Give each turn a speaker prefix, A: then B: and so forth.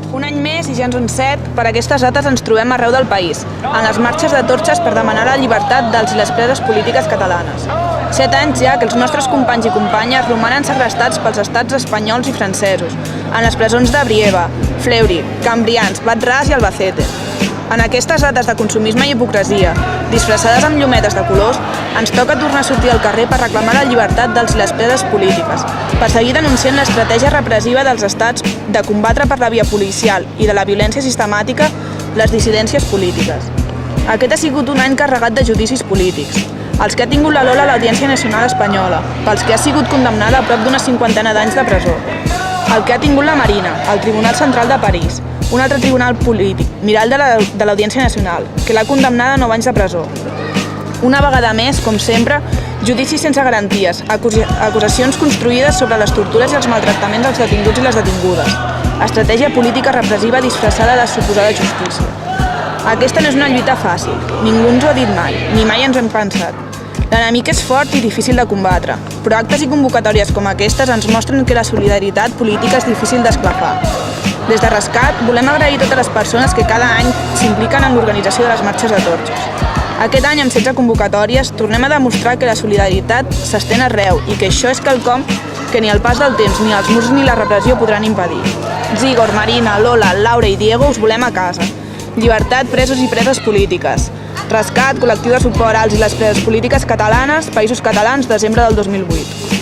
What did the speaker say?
A: Un any més i ja en són 7, per aquestes dates ens trobem arreu del país, en les marxes de torxes per demanar la llibertat dels i les preses polítiques catalanes. 7 anys ja que els nostres companys i companyes romanen segrestats pels estats espanyols i francesos, en les presons de Brieva, Fleury, Cambrians, Bat-ras i Albacete. En aquestes dates de consumisme i hipocresia, disfressades amb llumetes de colors, ens toca tornar a sortir al carrer per reclamar la llibertat dels i les preses polítiques, per seguir denunciant l'estratègia repressiva dels estats de combatre per la via policial i de la violència sistemàtica les dissidències polítiques. Aquest ha sigut un any carregat de judicis polítics, els que ha tingut la Lola a l'Audiència Nacional Espanyola, pels que ha sigut condemnada a prop d'una 50ena d'anys de presó, el que ha tingut la Marina, al Tribunal Central de París, un altre tribunal polític, mirall de l'Audiència Nacional, que l'ha condemnada a 9 anys de presó. Una vegada més, com sempre, judicis sense garanties, acusacions construïdes sobre les tortures i els maltractaments als detinguts i les detingudes, estratègia política repressiva disfressada de suposada justícia. Aquesta no és una lluita fàcil, ningú ens ho ha dit mai, ni mai ens ho hem pensat. L'enemic és fort i difícil de combatre, però actes i convocatòries com aquestes ens mostren que la solidaritat política és difícil d'esclafar. Des de Rescat volem agrair a totes les persones que cada any s'impliquen en l'organització de les marxes de torxes. Aquest any, amb 16 convocatòries, tornem a demostrar que la solidaritat s'estén arreu i que això és quelcom que ni el pas del temps, ni els murs ni la repressió podran impedir. Zígor, Marina, Lola, Laura i Diego us volem a casa. Llibertat, presos i preses polítiques. Rescat, col·lectiu de suport als i les preses polítiques catalanes, Països Catalans, desembre del 2008.